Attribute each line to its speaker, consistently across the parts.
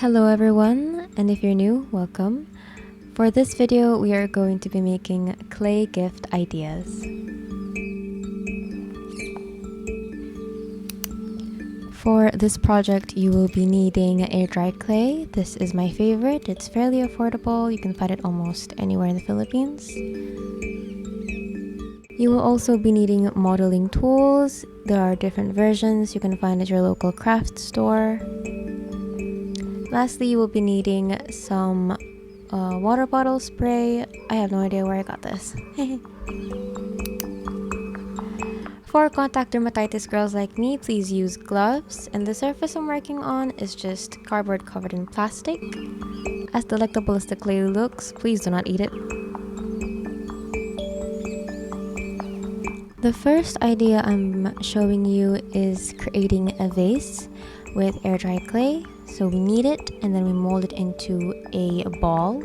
Speaker 1: Hello everyone, and if you're new, welcome. For this video, we are going to be making clay gift ideas. For this project, you will be needing air-dried clay. This is my favorite. It's fairly affordable. You can find it almost anywhere in the Philippines. You will also be needing modeling tools. There are different versions you can find at your local craft store. Lastly, you will be needing some water bottle spray. I have no idea where I got this. For contact dermatitis girls like me, please use gloves. And the surface I'm working on is just cardboard covered in plastic. As delectable as the clay looks, please do not eat it. The first idea I'm showing you is creating a vase with air-dried clay. So we knead it and then we mold it into a ball.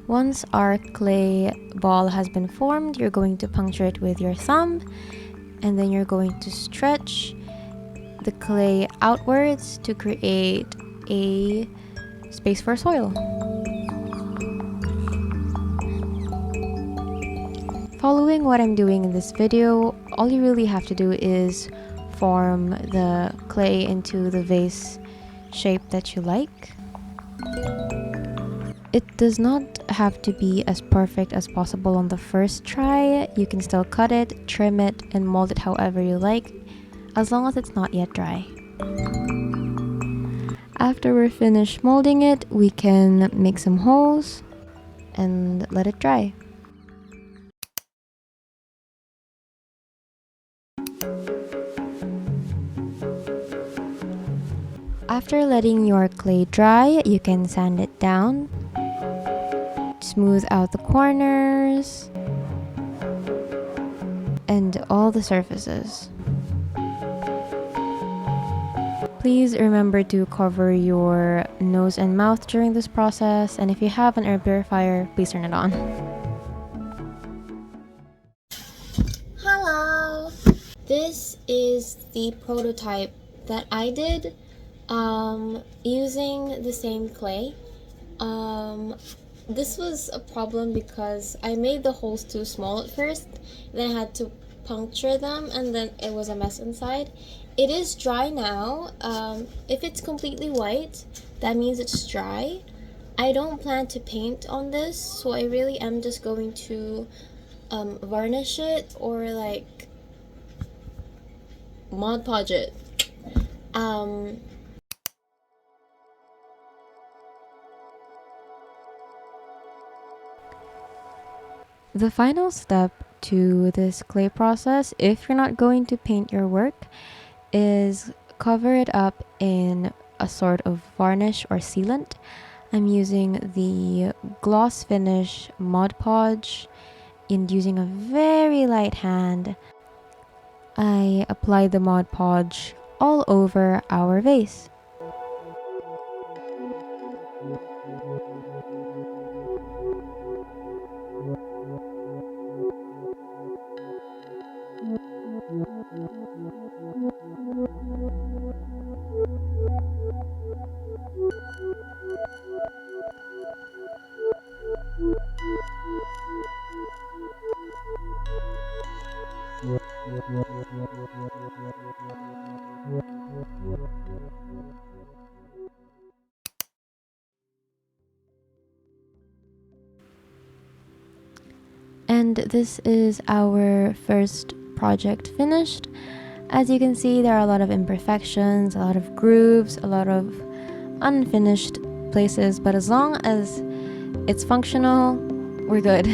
Speaker 1: Once our clay ball has been formed, you're going to puncture it with your thumb, and then you're going to stretch the clay outwards to create a space for soil. Following what I'm doing in this video, all you really have to do is form the clay into the vase shape that you like. It does not have to be as perfect as possible on the first try. You can still cut it, trim it, and mold it however you like, as long as it's not yet dry. After we're finished molding it, we can make some holes and let it dry. After letting your clay dry, you can sand it down, smooth out the corners, and all the surfaces. Please remember to cover your nose and mouth during this process, and if you have an air purifier, please turn it on.
Speaker 2: Hello! This is the prototype that I did using the same clay. This was a problem because I made the holes too small at first, then I had to puncture them, and then it was a mess inside. It is dry now. If it's completely white, that means it's dry. I don't plan to paint on this, so I really am just going to varnish it or like Mod Podge it.
Speaker 1: The final step to this clay process, if you're not going to paint your work, is cover it up in a sort of varnish or sealant. I'm using the gloss finish Mod Podge, and using a very light hand, I apply the Mod Podge all over our vase. And this is our first project finished. As you can see, there are a lot of imperfections, a lot of grooves, a lot of unfinished places, but as long as it's functional, we're good.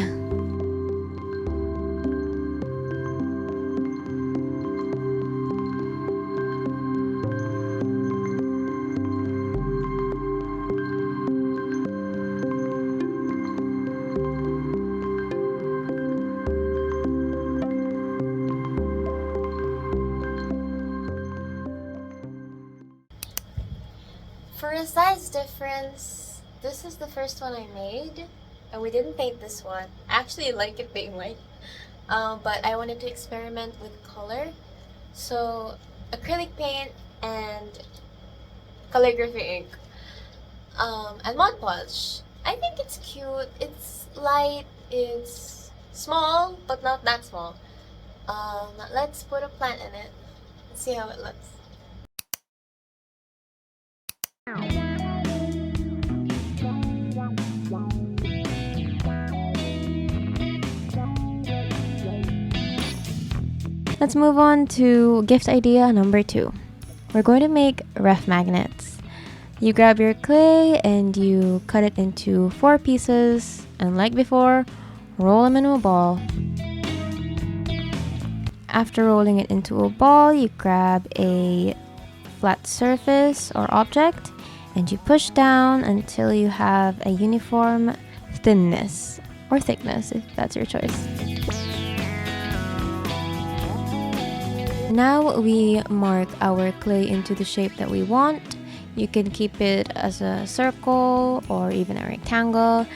Speaker 2: For a size difference, this is the first one I made, and we didn't paint this one. I actually like it being white. but I wanted to experiment with color. So acrylic paint and calligraphy ink, and Mont Podge. I think it's cute. It's light. It's small, but not that small. Let's put a plant in it and see how it looks.
Speaker 1: Let's move on to gift idea number 2. We're going to make ref magnets. You grab your clay and you cut it into 4 pieces, and like before, roll them into a ball. After rolling it into a ball, you grab a flat surface or object and you push down until you have a uniform thinness or thickness, if that's your choice. Now we mark our clay into the shape that we want. You can keep it as a circle or even a rectangle.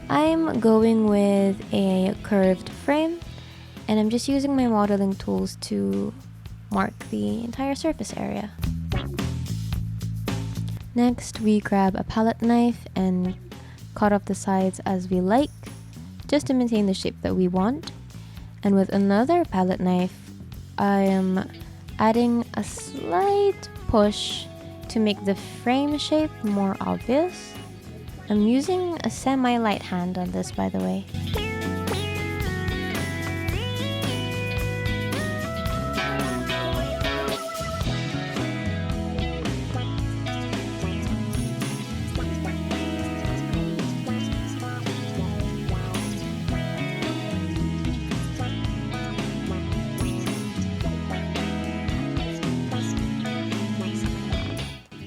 Speaker 1: I'm going with a curved frame, and I'm just using my modeling tools to mark the entire surface area. Next, we grab a palette knife and cut off the sides as we like, just to maintain the shape that we want. And with another palette knife, I am adding a slight push to make the frame shape more obvious. I'm using a semi-light hand on this, by the way.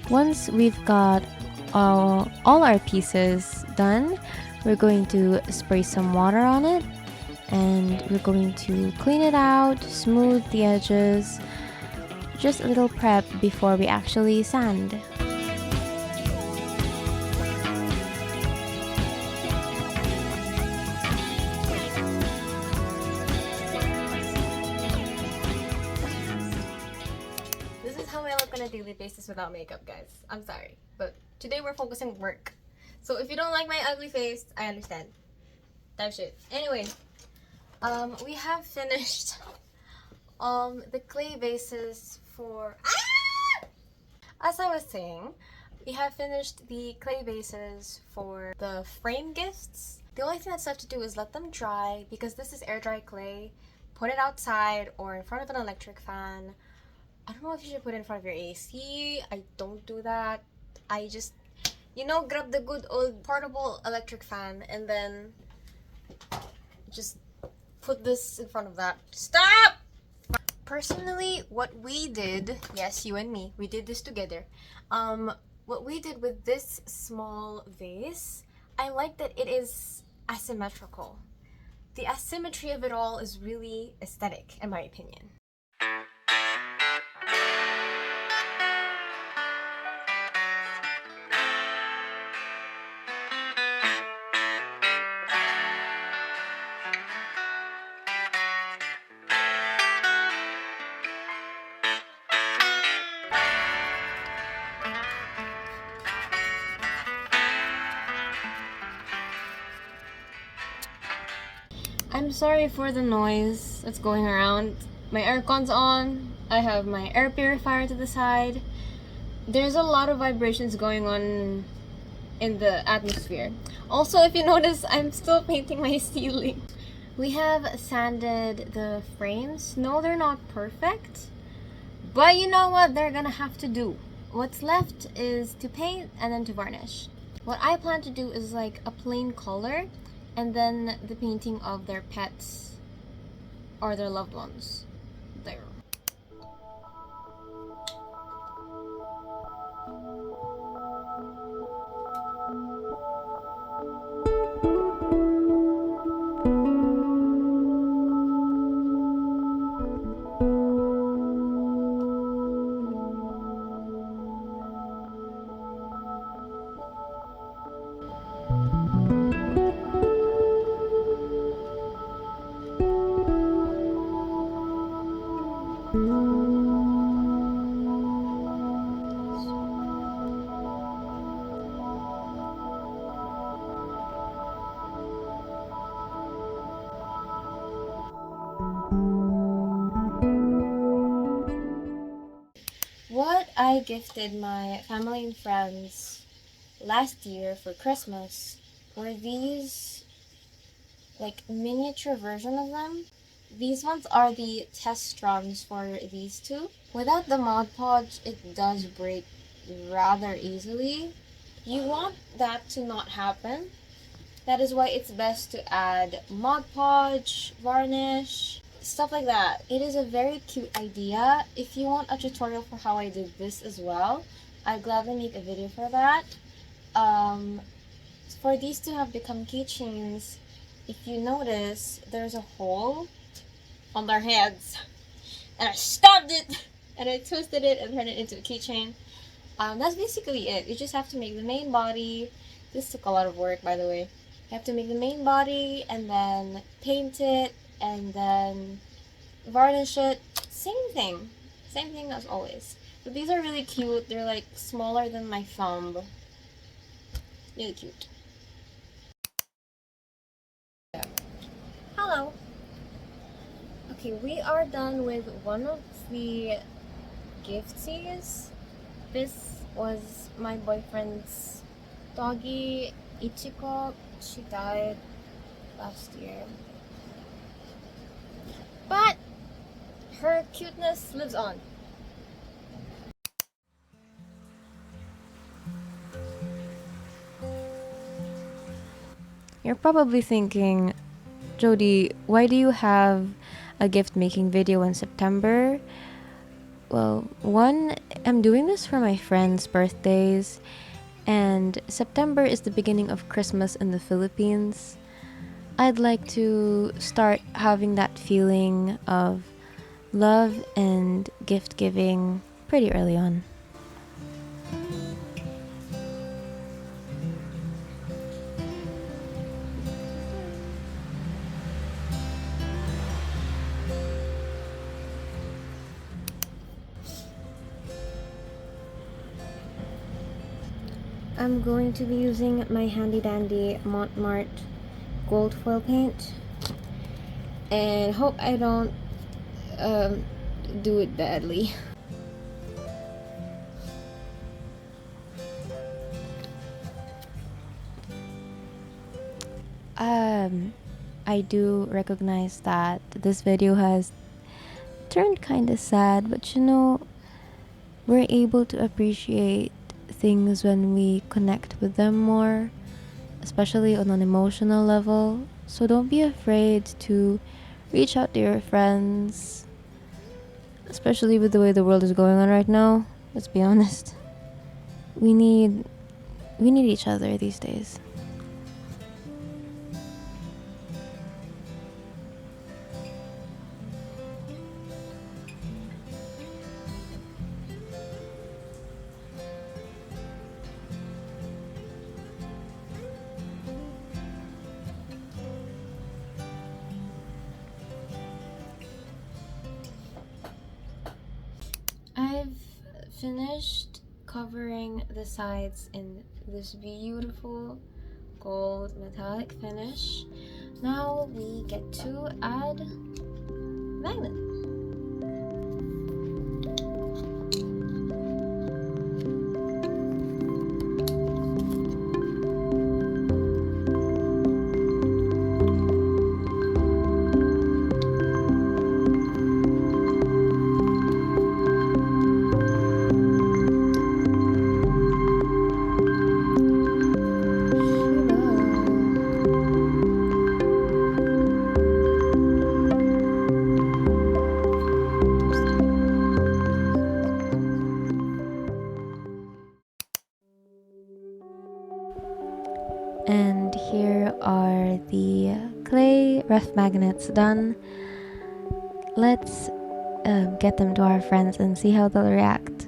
Speaker 1: Once we've got all our pieces done, we're going to spray some water on it, and we're going to clean it out, smooth the edges, just a little prep before we actually sand.
Speaker 2: On a daily basis without makeup, guys. I'm sorry, but today we're focusing work. So if you don't like my ugly face, I understand. Type shit. Anyway, we have finished the clay bases for as I was saying, we have finished the clay bases for the frame gifts. The only thing that's left to do is let them dry, because this is air dry clay. Put it outside or in front of an electric fan. I don't know if you should put it in front of your AC. I don't do that. I just, grab the good old portable electric fan and then just put this in front of that. Stop! Personally, what we did, yes, you and me, we did this together. What we did with this small vase, I like that it is asymmetrical. The asymmetry of it all is really aesthetic, in my opinion. I'm sorry for the noise that's going around. My aircon's on. I have my air purifier to the side. There's a lot of vibrations going on in the atmosphere. Also, if you notice, I'm still painting my ceiling. We have sanded the frames. No, they're not perfect, but you know what? They're gonna have to do. What's left is to paint and then to varnish. What I plan to do is like a plain color, and then the painting of their pets or their loved ones there. I gifted my family and friends last year for Christmas were these like miniature version of them. These ones are the test runs for these two. Without the Mod Podge, it does break rather easily. You want that to not happen. That is why it's best to add Mod Podge, varnish, stuff like that. It is a very cute idea. If you want a tutorial for how I did this as well, I'd gladly make a video for that. For these to have become keychains, if you notice, there's a hole on their heads. And I stabbed it! And I twisted it and turned it into a keychain. That's basically it. You just have to make the main body. This took a lot of work, by the way. You have to make the main body and then paint it and then varnish it. Same thing as always. But these are really cute. They're like smaller than my thumb. Really cute. Hello. Okay, we are done with one of the giftsies. This was my boyfriend's doggy, Ichiko. She died last year. But her cuteness lives on.
Speaker 1: You're probably thinking, Jody, why do you have a gift making video in September? Well, one, I'm doing this for my friends' birthdays, and September is the beginning of Christmas in the Philippines. I'd like to start having that feeling of love and gift giving pretty early on. I'm going to be using my handy dandy Mont gold foil paint and hope I don't do it badly. I do recognize that this video has turned kinda sad, but you know, we're able to appreciate things when we connect with them more, especially on an emotional level. So don't be afraid to reach out to your friends, especially with the way the world is going on right now. Let's be honest. We need each other these days. I've finished covering the sides in this beautiful gold metallic finish. Now we get to add magnet. And here are the clay ref magnets done. Let's get them to our friends and see how they'll react.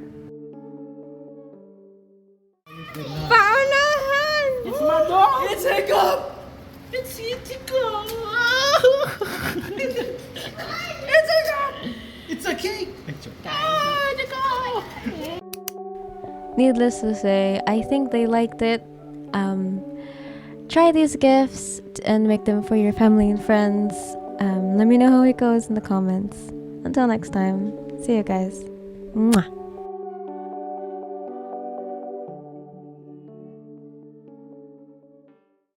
Speaker 2: Paunahan!
Speaker 3: It's my dog! It's Hiccup! It's Hiccup! It's Hiccup! It's a cake!
Speaker 1: Needless to say, I think they liked it. Try these gifts and make them for your family and friends. Let me know how it goes in the comments. Until next time, see you guys. Mwah.